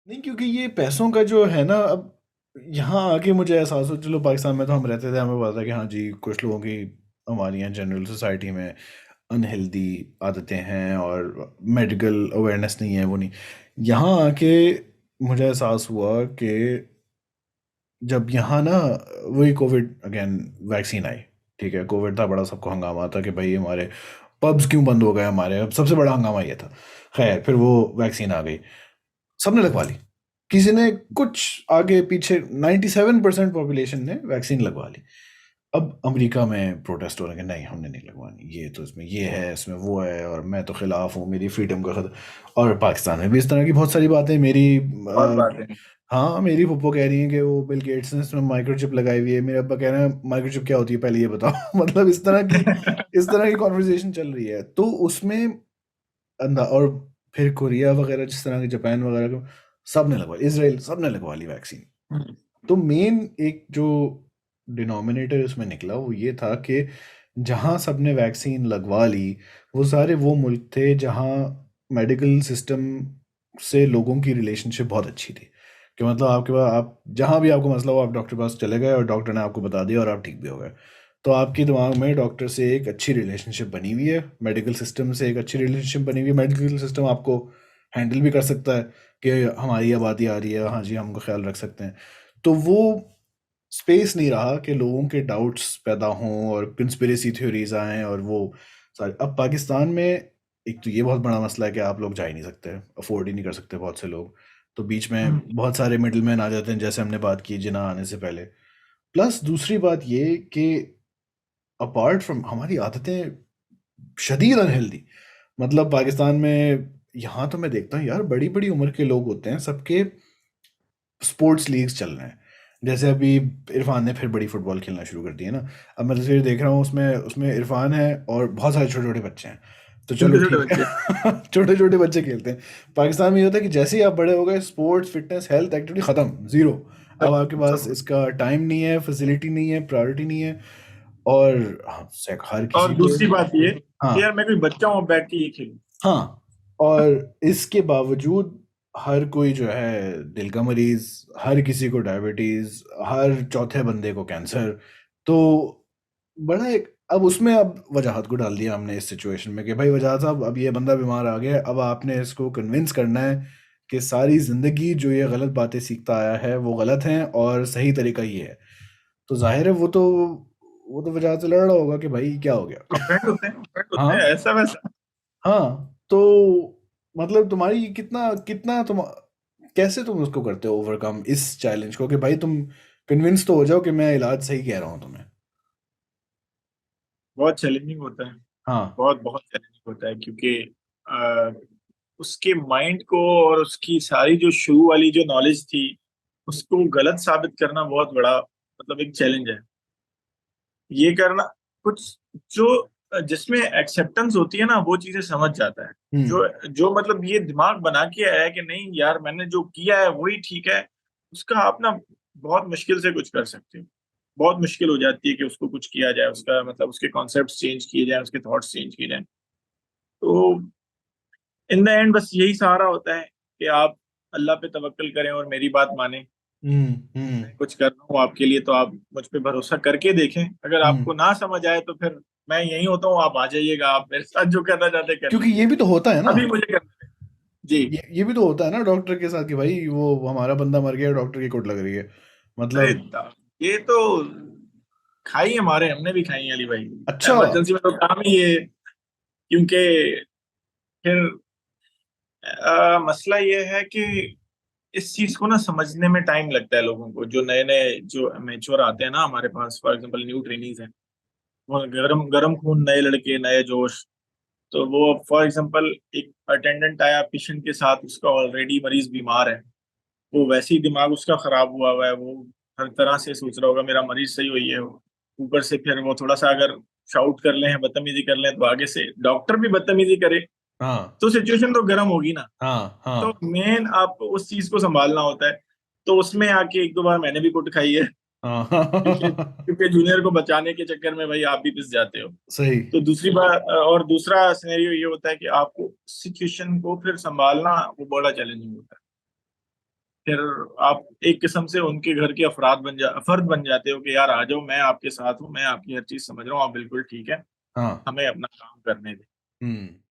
नहीं, क्योंकि ये पैसों का जो है ना, अब यहाँ आके मुझे एहसास हो, चलो पाकिस्तान में तो हम रहते थे, हमें पता था कि हाँ जी कुछ लोगों की, हमारी यहाँ जनरल सोसाइटी में अनहेल्दी आदतें हैं और मेडिकल अवेयरनेस नहीं है, वो नहीं। यहाँ आके मुझे एहसास हुआ कि जब यहाँ ना, वही कोविड अगेन, वैक्सीन आई, ठीक है, कोविड था, बड़ा सबको हंगामा था कि भाई हमारे पब्स क्यों बंद हो गए हमारे, अब सबसे बड़ा हंगामा ये था। खैर फिर वो वैक्सीन आ गई, सबने लगवा ली, किसी ने कुछ आगे पीछे, 97% पॉपुलेशन ने वैक्सीन लगवा ली। अब अमेरिका में प्रोटेस्ट हो रहे हैं कि नहीं हमने नहीं लगवानी, ये तो इसमें ये है, इसमें वो है, और मैं तो खिलाफ हूँ, मेरी फ्रीडम का खतरा। और पाकिस्तान में भी इस तरह की बहुत सारी बातें, मेरी बहुत बात है। हाँ, मेरी फुप्पो कह रही है कि वो बिल गेट्स ने इसमें माइक्रोचिप लगाई हुई है, मेरे अब्बा कह रहे हैं माइक्रोचिप क्या होती है पहले ये बताओ। मतलब इस तरह की कॉन्वर्सेशन चल रही है, तो उसमें अंदा, और फिर कोरिया वगैरह, जिस तरह के जापान वगैरह को, सब ने लगवा ली, इसराइल सब ने लगवा ली वैक्सीन। तो मेन एक जो डिनोमिनेटर इसमें निकला वो ये था कि जहाँ सबने वैक्सीन लगवा ली, वो सारे वो मुल्क थे जहाँ मेडिकल सिस्टम से लोगों की रिलेशनशिप बहुत अच्छी थी, कि मतलब आपके पास, आप जहाँ भी आपको मसला हो, आप डॉक्टर के पास चले गए और डॉक्टर ने आपको बता दिया और आप ठीक भी हो गए। तो आपके दिमाग में डॉक्टर से एक अच्छी रिलेशनशिप बनी हुई है, मेडिकल सिस्टम से एक अच्छी रिलेशनशिप बनी हुई है, मेडिकल सिस्टम आपको हैंडल भी कर सकता है कि हमारी आबादी आ रही है, हाँ जी हम उनका ख्याल रख सकते हैं। तो वो स्पेस नहीं रहा कि लोगों के डाउट्स पैदा हों और कंस्पिरेसी थ्योरीज आएँ, और वो सारे। अब पाकिस्तान में एक तो ये बहुत बड़ा मसला है कि आप लोग जा ही नहीं सकते, अफोर्ड ही नहीं कर सकते बहुत से लोग, तो बीच में हम्म। बहुत सारे मिडलमैन आ जाते हैं, जैसे हमने बात की जिना आने से पहले। प्लस दूसरी बात ये कि अपार्ट फ्रॉम हमारी आदतें शदीद अनहेल्दी, मतलब पाकिस्तान में, यहाँ तो मैं देखता हूँ यार, बड़ी बड़ी उम्र के लोग होते हैं, सबके स्पोर्ट्स लीग्स चल रहे हैं। जैसे अभी इरफान ने फिर बड़ी फुटबॉल खेलना शुरू कर दी है ना, अब मैं तस्वीर देख रहा हूँ, उसमें उसमें इरफान है और बहुत सारे छोटे छोटे बच्चे हैं। तो चलो छोटे छोटे ठीक बच्चे। है। छोटे छोटे बच्चे खेलते हैं। पाकिस्तान में ये होता है कि जैसे ही आप बड़े हो गए, स्पोर्ट्स फिटनेस हेल्थ एक्टिविटी ख़त्म, ज़ीरो। अब आपके सब पास सब। इसका टाइम नहीं है, फैसिलिटी नहीं है, प्रायोरिटी नहीं है। और हाँ, हर और किसी को। दूसरी बात ये कि यार हाँ, मैं कोई बच्चा हूँ बैठ के ये खेलूं। हाँ, और इसके बावजूद हर कोई जो है दिल का मरीज, हर किसी को डायबिटीज, हर चौथे बंदे को कैंसर। तो बड़ा एक, अब उसमें अब वजाहत को डाल दिया हमने इस सिचुएशन में कि भाई वजाहत साहब, अब ये बंदा बीमार आ गया है, अब आपने इसको कन्विंस करना है कि सारी जिंदगी जो ये गलत बातें सीखता आया है वो गलत हैं और सही तरीका ये है। तो जाहिर है वो तो वजाहत से लड़ रहा होगा कि भाई क्या हो गया। फ्रेंड होते हैं हाँ, ऐसा वैसा। हाँ, तो मतलब तुम्हारी कितना कितना तुम, कैसे तुम उसको करते हो ओवरकम इस चैलेंज को, कि भाई तुम कन्विंस तो हो जाओ कि मैं इलाज सही कह रहा हूँ तुम्हें। बहुत चैलेंजिंग होता है। हाँ। बहुत बहुत चैलेंजिंग होता है क्योंकि अ, उसके माइंड को और उसकी सारी जो शुरू वाली जो नॉलेज थी उसको गलत साबित करना बहुत बड़ा मतलब एक चैलेंज है। ये करना कुछ जो जिसमें एक्सेप्टेंस होती है ना वो चीजें समझ जाता है। हम्म। जो जो मतलब ये दिमाग बना के आया है कि नहीं यार मैंने जो किया है वही ठीक है, उसका आप ना बहुत मुश्किल से कुछ कर सकते हो। बहुत मुश्किल हो जाती है कि उसको कुछ किया जाए, उसका मतलब उसके कॉन्सेप्ट चेंज किए जाए, उसके थॉट्स चेंज किए जाए। तो इन द एंड बस यही सहारा होता है कि आप अल्लाह पे तवक्कल करें और मेरी बात मानें। हम्म। हम्म। मैं कुछ कर रहा हूँ आपके लिए तो आप मुझ पे भरोसा करके देखें। अगर आपको हम्म। ना समझ आए तो फिर मैं यहीं होता हूँ, आप आ जाइएगा, आप मेरे साथ जो करना चाहते कर क्योंकि लीजिए। ये भी तो होता है ना, अभी मुझे करना है। जी। ये भी तो होता है ना डॉक्टर के साथ, कि भाई वो हमारा बंदा मर गया, डॉक्टर की कोट लग रही है, अरे मतलब। ये तो खाई हमारे, हमने भी खाई है अली भाई। अच्छा। इमरजेंसी में तो काम ही ये, क्योंकि फिर मसला ये है कि इस चीज को ना समझने में टाइम लगता है लोगों को, जो नए नए जो मेच्योर आते हैं ना हमारे पास, फॉर एग्जांपल न्यू ट्रेनीज हैं, वो गरम गरम खून, नए लड़के, नए जोश। तो वो फॉर एग्जांपल एक अटेंडेंट आया पेशेंट के साथ, उसका ऑलरेडी मरीज बीमार है, वो वैसे ही दिमाग उसका खराब हुआ हुआ है, वो हर तरह से सोच रहा होगा मेरा मरीज सही हुई है। ऊपर से फिर वो थोड़ा सा अगर शाउट कर लें, बदतमीजी कर लें, तो आगे से डॉक्टर भी बदतमीजी करे हाँ, तो सिचुएशन तो गर्म होगी ना। हाँ, तो हाँ, मेन आपको उस चीज को संभालना होता है। तो उसमें आके एक दो बार मैंने भी कुट खाई है, हाँ। क्योंकि क्योंकि जूनियर को बचाने के चक्कर में भाई आप भी पिस जाते हो। सही। तो दूसरी बात और दूसरा सिनेरियो ये होता है कि आपको सिचुएशन को फिर संभालना वो बड़ा चैलेंजिंग होता है। फिर आप एक किस्म से उनके घर के फर्द बन जाते हो कि यार आ जाओ, मैं आपके साथ हूँ, मैं आपकी हर चीज़ समझ रहा हूँ, आप बिल्कुल ठीक है, हाँ। हमें अपना काम करने दें। हुँ।